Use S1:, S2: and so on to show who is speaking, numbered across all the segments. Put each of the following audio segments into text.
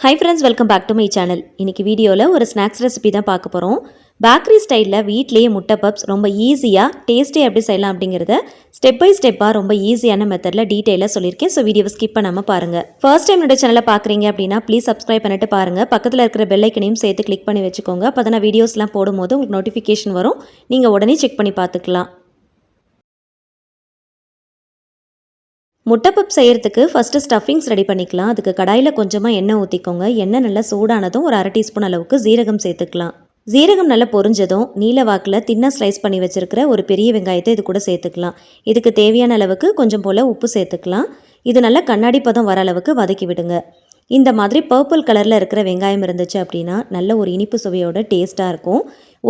S1: High friends, welcome back to my channel. இன்றைக்கி வீடியோவில் ஒரு ஸ்நாக்ஸ் ரெசிபி தான் பார்க்க போகிறோம். பேக்கரி ஸ்டைலில் வீட்லேயே முட்டை பப்ஸ் ரொம்ப ஈஸியாக டேஸ்ட்டே எப்படி செய்யலாம் அப்படிங்கிறத ஸ்டெப் பை ஸ்டெப்பாக ரொம்ப ஈஸியான மெத்தடில் டீட்டெயிலாக சொல்லியிருக்கேன். ஸோ வீடியோவை ஸ்கிப் பண்ணாமல் பாருங்கள். ஃபர்ஸ்ட் டைம் என்னோட சேனலை பார்க்குறீங்க அப்படின்னா ப்ளீஸ் சப்ஸ்கிரைப் பண்ணிட்டு பாருங்கள். பக்கத்தில் இருக்கிற பெல் ஐக்கனையும் சேர்த்து கிளிக் பண்ணி வச்சுக்கோங்க. அப்போ தான் வீடியோஸ்லாம் போடும்போது உங்களுக்கு நோட்டிஃபிகேஷன் வரும். நீங்கள் உடனே செக் பண்ணி பார்த்துக்கலாம். முட்டை பப் செய்கிறதுக்கு ஃபஸ்ட்டு ஸ்டஃபிங்ஸ் ரெடி பண்ணிக்கலாம். அதுக்கு கடாயில் கொஞ்சமாக எண்ணெய் ஊற்றிக்கோங்க. எண்ணெய் நல்லா சூடானதும் ஒரு 1/2 டீஸ்பூன் அளவுக்கு ஜீரகம் சேர்த்துக்கலாம். ஜீரகம் நல்லா பொரிஞ்சதும் நீல வாக்கில் தின்னாக ஸ்லைஸ் பண்ணி வச்சுருக்கிற ஒரு பெரிய வெங்காயத்தை இது கூட சேர்த்துக்கலாம். இதுக்கு தேவையான அளவுக்கு கொஞ்சம் போல் உப்பு சேர்த்துக்கலாம். இது நல்லா கண்ணாடி பதம் வர அளவுக்கு வதக்கி விடுங்க. இந்த மாதிரி பர்பிள் கலரில் இருக்கிற வெங்காயம் இருந்துச்சு அப்படின்னா நல்ல ஒரு இனிப்பு சுவையோட டேஸ்ட்டாக இருக்கும்.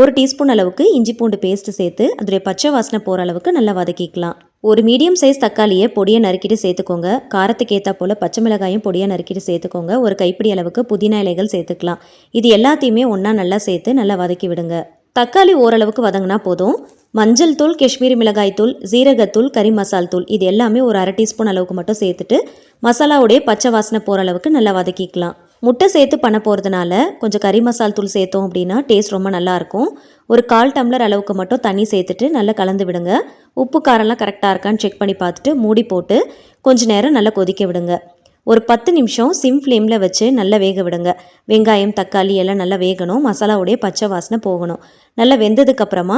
S1: 1 டீஸ்பூன் அளவுக்கு இஞ்சி பூண்டு பேஸ்ட்டு சேர்த்து அதோடைய பச்சை வாசனை போகிற அளவுக்கு நல்லா வதக்கிக்கலாம். ஒரு மீடியம் சைஸ் தக்காளியை பொடியை நறுக்கிட்டு சேர்த்துக்கோங்க. காரத்துக்கு ஏற்ற போல் பச்சை மிளகாயும் பொடியை நறுக்கிட்டு சேர்த்துக்கோங்க. ஒரு கைப்பிடி அளவுக்கு புதினா இலைகள் சேர்த்துக்கலாம். இது எல்லாத்தையுமே ஒன்றா நல்லா சேர்த்து நல்லா வதக்கி விடுங்க. தக்காளி ஓரளவுக்கு வதங்கினா போதும். மஞ்சள் தூள், காஷ்மீரி மிளகாய் தூள், ஜீரகத்தூள், கறி மசால் தூள் இது எல்லாமே ஒரு 1/2 டீஸ்பூன் அளவுக்கு மட்டும் சேர்த்துட்டு மசாலாவுடைய பச்சை வாசனை போகிற அளவுக்கு நல்லா வதக்கிக்கலாம். முட்டை சேர்த்து பண்ண போகிறதுனால கொஞ்சம் கறி மசால் தூள் சேர்த்தோம் அப்படின்னா டேஸ்ட் ரொம்ப நல்லாயிருக்கும். ஒரு 1/4 டம்ளர் அளவுக்கு மட்டும் தண்ணி சேர்த்துட்டு நல்லா கலந்து விடுங்க. உப்பு காரம்லாம் கரெக்டாக இருக்கான்னு செக் பண்ணி பார்த்துட்டு மூடி போட்டு கொஞ்சம் நேரம் நல்லா கொதிக்க விடுங்க. ஒரு 10 நிமிஷம் சிம் ஃப்ளேமில் வச்சு நல்லா வேக விடுங்க. வெங்காயம், தக்காளி எல்லாம் நல்லா வேகணும். மசாலாவுடைய பச்சை வாசனை போகணும். நல்லா வெந்ததுக்கப்புறமா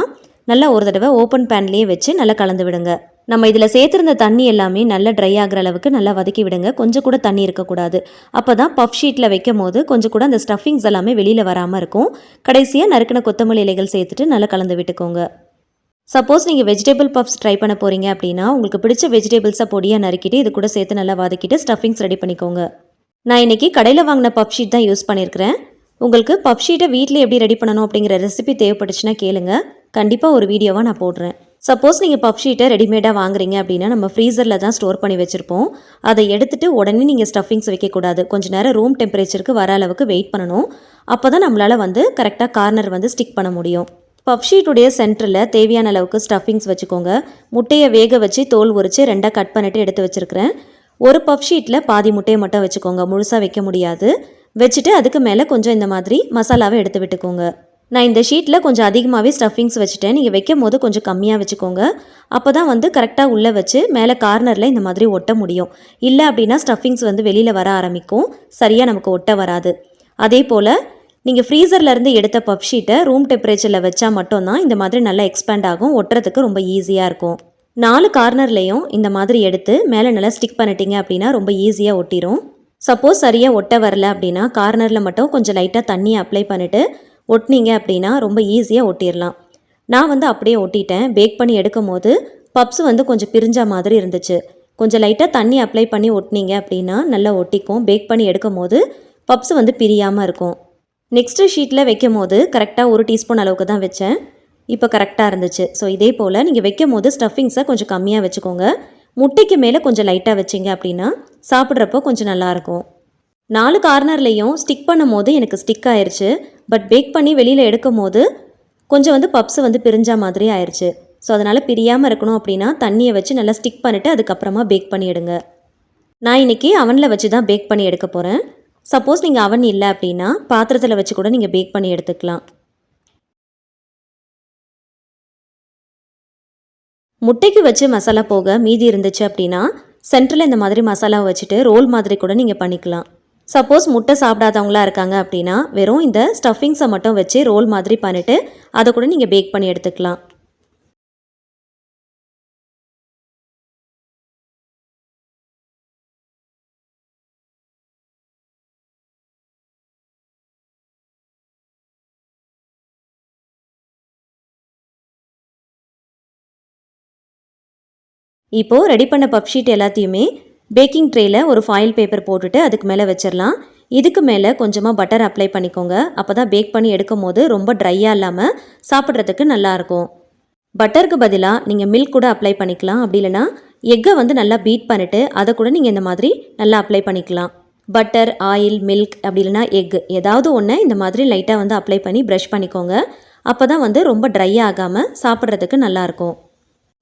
S1: நல்லா ஒரு தடவை ஓப்பன் பேன்லேயே வச்சு நல்லா கலந்து விடுங்க. நம்ம இதில் சேர்த்துருந்த தண்ணி எல்லாமே நல்லா ட்ரை ஆகிற அளவுக்கு நல்லா வதக்கி விடுங்க. கொஞ்சம் கூட தண்ணி இருக்கக்கூடாது. அப்போ தான் பஃப் ஷீட்டில் வைக்கும் போது கொஞ்சம் கூட அந்த ஸ்டஃபிங்ஸ் எல்லாமே வெளியில் வராமல் இருக்கும். கடைசியாக நறுக்கின கொத்தமல்லி இலைகள் சேர்த்துட்டு நல்லா கலந்து விட்டுக்கோங்க. சப்போஸ் நீங்கள் வெஜிடபிள் பப்ஸ் ட்ரை பண்ண போகிறீங்க அப்படின்னா உங்களுக்கு பிடிச்ச வெஜிடபிள்ஸை பொடியாக நறுக்கிட்டு இது கூட சேர்த்து நல்லா வதக்கிட்டு ஸ்டஃபிங்ஸ் ரெடி பண்ணிக்கோங்க. நான் இன்றைக்கி கடையில் வாங்கின பப் ஷீட் தான் யூஸ் பண்ணியிருக்கிறேன். உங்களுக்கு பப் ஷீட்டை வீட்டில் எப்படி ரெடி பண்ணணும் அப்படிங்கிற ரெசிபி தேவைப்பட்டுச்சுன்னா கேளுங்க. கண்டிப்பாக ஒரு வீடியோவாக நான் போடுறேன். சப்போஸ் நீங்கள் பப் ஷீட்டை ரெடிமேடாக வாங்குறீங்க அப்படின்னா நம்ம ஃப்ரீசரில் தான் ஸ்டோர் பண்ணி வச்சுருப்போம். அதை எடுத்துகிட்டு உடனே நீங்கள் ஸ்டஃபிங்ஸ் வைக்கக்கூடாது. கொஞ்சம் நேரம் ரூம் டெம்பரேச்சருக்கு வர அளவுக்கு வெயிட் பண்ணணும். அப்போ தான் நம்மளால் கரெக்டாக கார்னர் ஸ்டிக் பண்ண முடியும். பப் ஷீட்டுடைய சென்டரில் தேவையான அளவுக்கு ஸ்டஃபிங்ஸ் வச்சுக்கோங்க. முட்டையை வேக வச்சு தோல் உரித்து 2ஆக கட் பண்ணிவிட்டு எடுத்து வச்சுருக்கிறேன். ஒரு பப் ஷீட்டில் பாதி முட்டையை மட்டும் வச்சுக்கோங்க. முழுசாக வைக்க முடியாது. வச்சுட்டு அதுக்கு மேலே கொஞ்சம் இந்த மாதிரி மசாலாவை எடுத்து விட்டுக்கோங்க. நான் இந்த ஷீட்டில் கொஞ்சம் அதிகமாகவே ஸ்டஃபிங்ஸ் வச்சுட்டேன். நீங்கள் வைக்கும் போது கொஞ்சம் கம்மியாக வச்சுக்கோங்க. அப்போ தான் கரெக்டாக உள்ளே வச்சு மேலே கார்னரில் இந்த மாதிரி ஒட்ட முடியும். இல்லை அப்படின்னா ஸ்டஃபிங்ஸ் வெளியில் வர ஆரம்பிக்கும். சரியாக நமக்கு ஒட்ட வராது. அதே போல் நீங்கள் ஃப்ரீசர்லேருந்து எடுத்த பப் ஷீட்டை ரூம் டெம்பரேச்சரில் வச்சா மட்டும்தான் இந்த மாதிரி நல்லா எக்ஸ்பேண்ட் ஆகும். ஒட்டுறதுக்கு ரொம்ப ஈஸியாக இருக்கும். 4 கார்னர்லேயும் இந்த மாதிரி எடுத்து மேலே நல்லா ஸ்டிக் பண்ணிட்டீங்க அப்படின்னா ரொம்ப ஈஸியாக ஒட்டிடும். சப்போஸ் சரியாக ஒட்ட வரல அப்படின்னா கார்னரில் மட்டும் கொஞ்சம் லைட்டாக தண்ணியை அப்ளை பண்ணிவிட்டு ஒட்டினீங்க அப்படின்னா ரொம்ப ஈஸியாக ஒட்டிடலாம். நான் அப்படியே ஒட்டிட்டேன். பேக் பண்ணி எடுக்கும் போது பப்ஸ் கொஞ்சம் பிரிஞ்ச மாதிரி இருந்துச்சு. கொஞ்சம் லைட்டாக தண்ணி அப்ளை பண்ணி ஒட்டினீங்க அப்படின்னா நல்லா ஒட்டிக்கும். பேக் பண்ணி எடுக்கும் போது பப்ஸ் பிரியாமல் இருக்கும். நெக்ஸ்ட்டு ஷீட்டில் வைக்கும் போது கரெக்டாக 1 டீஸ்பூன் அளவுக்கு தான் வச்சேன். இப்போ கரெக்டாக இருந்துச்சு. ஸோ இதே போல் நீங்கள் வைக்கும் போது ஸ்டஃபிங்ஸை கொஞ்சம் கம்மியாக வச்சுக்கோங்க. முட்டைக்கு மேலே கொஞ்சம் லைட்டாக வச்சிங்க அப்படின்னா சாப்பிட்றப்போ கொஞ்சம் நல்லாயிருக்கும். 4 கார்னர்லேயும் ஸ்டிக் பண்ணும் போது எனக்கு ஸ்டிக் ஆயிடுச்சு. பட் பேக் பண்ணி வெளியில் எடுக்கும் போது கொஞ்சம் பப்ஸ் பிரிஞ்ச மாதிரி ஆயிடுச்சு. ஸோ அதனால் பிரியாமல் இருக்கணும் அப்படின்னா தண்ணியை வச்சு நல்லா ஸ்டிக் பண்ணிவிட்டு அதுக்கப்புறமா பேக் பண்ணி எடுங்க. நான் இன்றைக்கி அவனில் வச்சு தான் பேக் பண்ணி எடுக்க போகிறேன். சப்போஸ் நீங்கள் அவன் இல்லை அப்படின்னா பாத்திரத்தில் வச்சு கூட நீங்கள் பேக் பண்ணி எடுத்துக்கலாம். முட்டைக்கு வச்சு மசாலா போக மீதி இருந்துச்சு அப்படின்னா சென்டரில் இந்த மாதிரி மசாலாவை வச்சுட்டு ரோல் மாதிரி கூட நீங்கள் பண்ணிக்கலாம். சப்போஸ் முட்டை சாப்பிடாதவங்களா இருக்காங்க அப்படின்னா வெறும் இந்த ஸ்டஃபிங்ஸை மட்டும் வச்சு ரோல் மாதிரி பண்ணிவிட்டு அதை கூட நீங்கள் பேக் பண்ணி எடுத்துக்கலாம். இப்போது ரெடி பண்ண பப் ஷீட் எல்லாத்தையுமே பேக்கிங் ட்ரேயில் ஒரு ஃபாயில் பேப்பர் போட்டுட்டு அதுக்கு மேலே வச்சிடலாம். இதுக்கு மேலே கொஞ்சமாக பட்டர் அப்ளை பண்ணிக்கோங்க. அப்போ தான் பேக் பண்ணி எடுக்கும் போது ரொம்ப ட்ரையாக இல்லாமல் சாப்பிட்றதுக்கு நல்லாயிருக்கும். பட்டருக்கு பதிலாக நீங்கள் மில்க் கூட அப்ளை பண்ணிக்கலாம். அப்படி இல்லைனா எக்கை நல்லா பீட் பண்ணிவிட்டு அதை கூட நீங்கள் இந்த மாதிரி நல்லா அப்ளை பண்ணிக்கலாம். பட்டர், ஆயில், மில்க் அப்படி இல்லைனா எக் ஏதாவது ஒன்று இந்த மாதிரி லைட்டாக அப்ளை பண்ணி ப்ரஷ் பண்ணிக்கோங்க. அப்போ தான் ரொம்ப ட்ரை ஆகாமல் சாப்பிட்றதுக்கு நல்லாயிருக்கும்.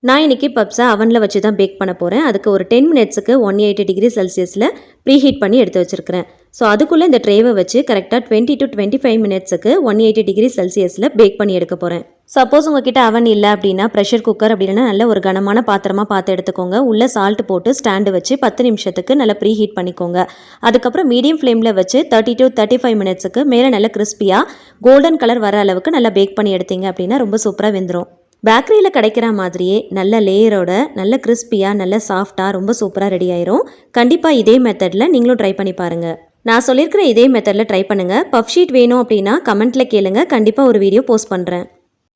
S1: நான் இன்றைக்கி பப்ஸை அவனில் வச்சு தான் பேக் பண்ண போகிறேன். அதுக்கு ஒரு 10 மினிட்ஸுக்கு 180 டிகிரி செல்சியஸில் ப்ரீஹீட் பண்ணி எடுத்து வச்சுருக்கிறேன். ஸோ அதுக்குள்ளே இந்த ட்ரேவை வச்சு கரெக்டாக 20 to 25 மினிட்ஸுக்கு 180 டிகிரி செல்சியஸில் பேக் பண்ணி எடுக்க போகிறேன். சப்போஸ் உங்ககிட்ட அவன் இல்லை அப்படின்னா ப்ரெஷர் குக்கர் அப்படின்னா நல்ல ஒரு கனமான பாத்திரமாக பார்த்து எடுத்துக்கோங்க. உள்ளே சால்ட் போட்டு ஸ்டாண்டு வச்சு 10 நிமிஷத்துக்கு நல்லா ப்ரீஹீட் பண்ணிக்கோங்க. அதுக்கப்புறம் மீடியம் ஃப்ளேமில் வச்சு 30 to 35 மினிட்ஸுக்கு மேலே நல்லா கிறிஸ்பியாக கோல்டன் கலர் வர அளவுக்கு நல்லா பேக் பண்ணி எடுத்தீங்க அப்படின்னா ரொம்ப சூப்பராக வெந்துடும். பேக்கரியில் கிடைக்கிற மாதிரியே நல்ல லேயரோட நல்ல கிறிஸ்பியாக நல்ல சாஃப்டாக ரொம்ப சூப்பராக ரெடி ஆயிரும். கண்டிப்பாக இதே மெத்தடில் நீங்களும் ட்ரை பண்ணி பாருங்கள். நான் சொல்லியிருக்கிற இதே மெத்தடில் ட்ரை பண்ணுங்கள். பஃப் ஷீட் வேணும் அப்படின்னா கமெண்ட்டில் கேளுங்க, கண்டிப்பாக ஒரு வீடியோ போஸ்ட் பண்ணுறேன்.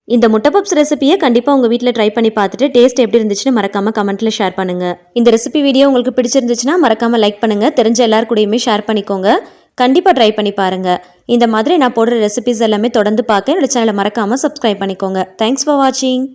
S1: இந்த முட்டை பப்ஸ் ரெசிபியை கண்டிப்பாக உங்கள் வீட்டில் ட்ரை பண்ணி பார்த்துட்டு டேஸ்ட் எப்படி இருந்துச்சுன்னு மறக்காமல் கமெண்ட்டில் ஷேர் பண்ணுங்கள். இந்த ரெசிபி வீடியோ உங்களுக்கு பிடிச்சிருந்துச்சுன்னா மறக்காமல் லைக் பண்ணுங்கள். தெரிஞ்ச எல்லாரு கூடயுமே ஷேர் பண்ணிக்கோங்க. கண்டிப்பாக ட்ரை பண்ணி பாருங்கள். இந்த மாதிரி நான் போடுற ரெசிபிஸ் எல்லாமே தொடர்ந்து பார்க்க என்னோட சேனலை மறக்காமல் சப்ஸ்கிரைப் பண்ணிக்கோங்க. தேங்க்ஸ் ஃபார் வாட்சிங்.